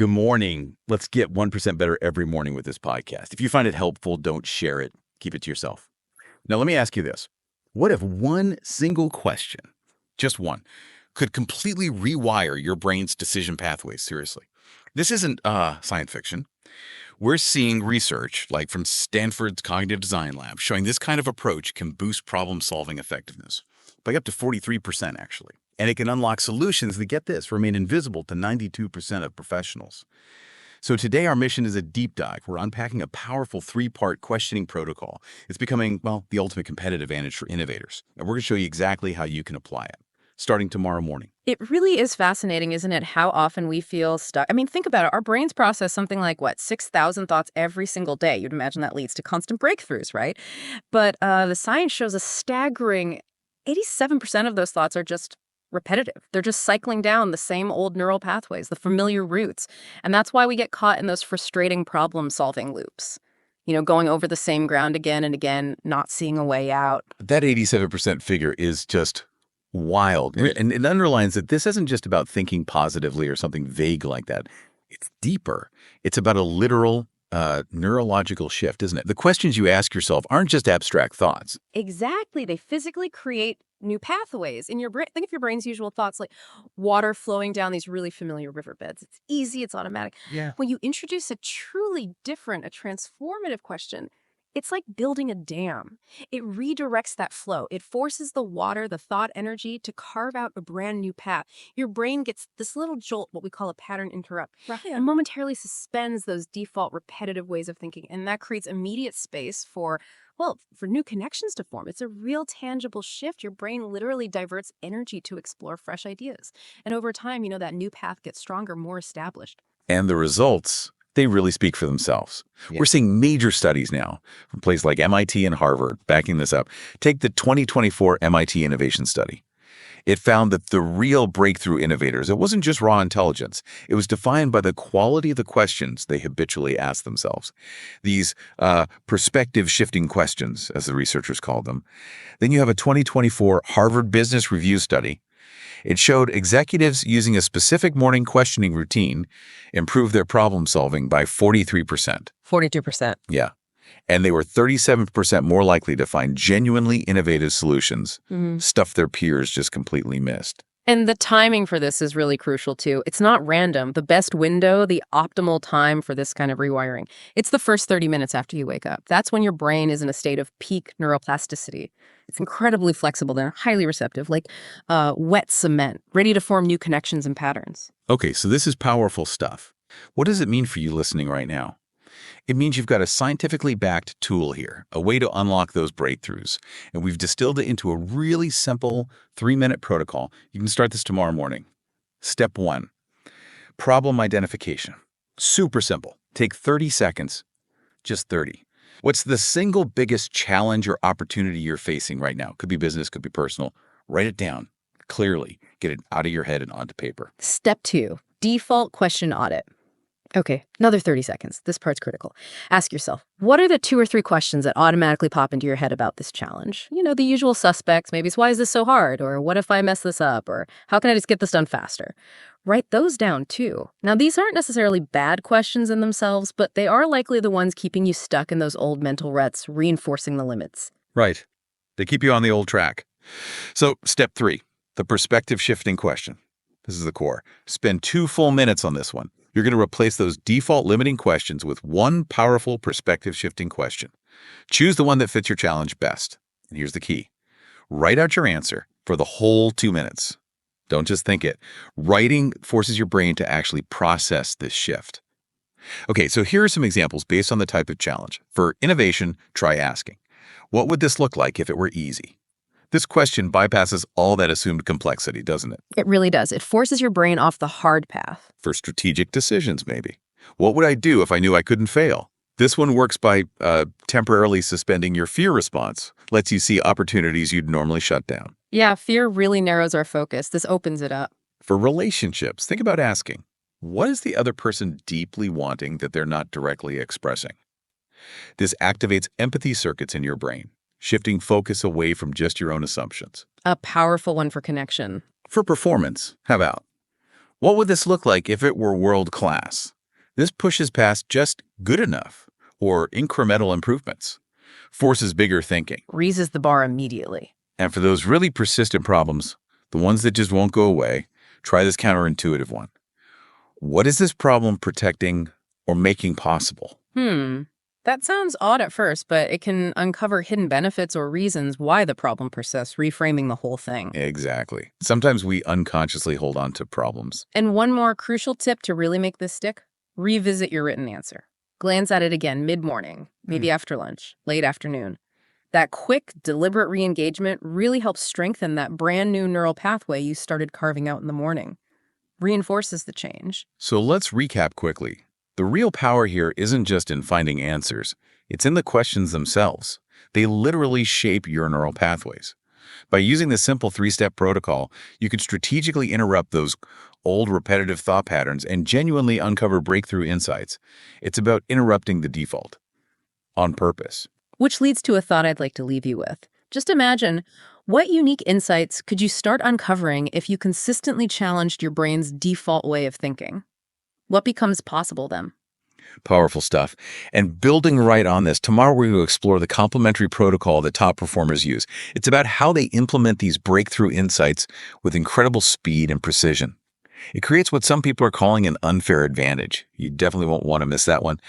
Good morning. Let's get 1% better every morning with this podcast. If you find it helpful, don't share it. Keep it to yourself. Now, let me ask you this. What if one single question, just one, could completely rewire your brain's decision pathways? Seriously. This isn't science fiction. We're seeing research, like from Stanford's Cognitive Design Lab, showing this kind of approach can boost problem-solving effectiveness by up to 43%, actually. And it can unlock solutions that, get this, remain invisible to 92% of professionals. So today our mission is a deep dive. We're unpacking a powerful 3-part questioning protocol. It's becoming, well, the ultimate competitive advantage for innovators. And we're going to show you exactly how you can apply it, starting tomorrow morning. It really is fascinating, isn't it, how often we feel stuck? I mean, think about it. Our brains process something like, 6,000 thoughts every single day. You'd imagine that leads to constant breakthroughs, right? But the science shows a staggering 87% of those thoughts are just repetitive. They're just cycling down the same old neural pathways, the familiar routes. And that's why we get caught in those frustrating problem-solving loops. Going over the same ground again and again, not seeing a way out. That 87% figure is just wild. And it underlines that this isn't just about thinking positively or something vague like that. It's deeper. It's about a literal neurological shift, isn't it? The questions you ask yourself aren't just abstract thoughts. Exactly. They physically create new pathways in your brain. Think of your brain's usual thoughts like water flowing down these really familiar riverbeds. It's easy. It's automatic. Yeah. When you introduce a truly different, a transformative question, it's like building a dam. It redirects that flow. It forces the water, the thought energy, to carve out a brand new path. Your brain gets this little jolt, what we call a pattern interrupt, and momentarily suspends those default repetitive ways of thinking. And that creates immediate space for new connections to form. It's a real tangible shift. Your brain literally diverts energy to explore fresh ideas. And over time, that new path gets stronger, more established. And the results, they really speak for themselves. Yeah. We're seeing major studies now from places like MIT and Harvard backing this up. Take the 2024 MIT Innovation Study. It found that the real breakthrough innovators, it wasn't just raw intelligence. It was defined by the quality of the questions they habitually asked themselves. These perspective-shifting questions, as the researchers called them. Then you have a 2024 Harvard Business Review study. It showed executives using a specific morning questioning routine improved their problem solving by 43%. 42%. Yeah. And they were 37% more likely to find genuinely innovative solutions, stuff their peers just completely missed. And the timing for this is really crucial, too. It's not random. The best window, the optimal time for this kind of rewiring, it's the first 30 minutes after you wake up. That's when your brain is in a state of peak neuroplasticity. It's incredibly flexible and highly receptive, like wet cement, ready to form new connections and patterns. Okay, so this is powerful stuff. What does it mean for you listening right now? It means you've got a scientifically backed tool here, a way to unlock those breakthroughs. And we've distilled it into a really simple 3-minute protocol. You can start this tomorrow morning. Step 1, problem identification. Super simple. Take 30 seconds, just 30. What's the single biggest challenge or opportunity you're facing right now? Could be business, could be personal. Write it down clearly. Get it out of your head and onto paper. Step 2, default question audit. Okay, another 30 seconds. This part's critical. Ask yourself, what are the 2 or 3 questions that automatically pop into your head about this challenge? The usual suspects. Maybe it's, why is this so hard? Or what if I mess this up? Or how can I just get this done faster? Write those down, too. Now, these aren't necessarily bad questions in themselves, but they are likely the ones keeping you stuck in those old mental ruts, reinforcing the limits. Right. They keep you on the old track. So, step 3, the perspective shifting question. This is the core. Spend 2 full minutes on this one. You're going to replace those default limiting questions with one powerful perspective-shifting question. Choose the one that fits your challenge best. And here's the key. Write out your answer for the whole 2 minutes. Don't just think it. Writing forces your brain to actually process this shift. Okay, so here are some examples based on the type of challenge. For innovation, try asking, what would this look like if it were easy? This question bypasses all that assumed complexity, doesn't it? It really does. It forces your brain off the hard path. For strategic decisions, maybe. What would I do if I knew I couldn't fail? This one works by temporarily suspending your fear response. Lets you see opportunities you'd normally shut down. Yeah, fear really narrows our focus. This opens it up. For relationships, think about asking, what is the other person deeply wanting that they're not directly expressing? This activates empathy circuits in your brain, shifting focus away from just your own assumptions. A powerful one for connection. For performance, how about, What would this look like if it were world class? This pushes past just good enough or incremental improvements, forces bigger thinking. Raises the bar immediately. And for those really persistent problems, the ones that just won't go away, try this counterintuitive one. What is this problem protecting or making possible? That sounds odd at first, but it can uncover hidden benefits or reasons why the problem persists, reframing the whole thing. Exactly. Sometimes we unconsciously hold on to problems. And one more crucial tip to really make this stick, revisit your written answer. Glance at it again mid-morning, maybe after lunch, late afternoon. That quick, deliberate re-engagement really helps strengthen that brand new neural pathway you started carving out in the morning. Reinforces the change. So let's recap quickly. The real power here isn't just in finding answers. It's in the questions themselves. They literally shape your neural pathways. By using this simple three-step protocol, you can strategically interrupt those old repetitive thought patterns and genuinely uncover breakthrough insights. It's about interrupting the default on purpose. Which leads to a thought I'd like to leave you with. Just imagine, what unique insights could you start uncovering if you consistently challenged your brain's default way of thinking? What becomes possible then? Powerful stuff. And building right on this, tomorrow we're going to explore the complementary protocol that top performers use. It's about how they implement these breakthrough insights with incredible speed and precision. It creates what some people are calling an unfair advantage. You definitely won't want to miss that one.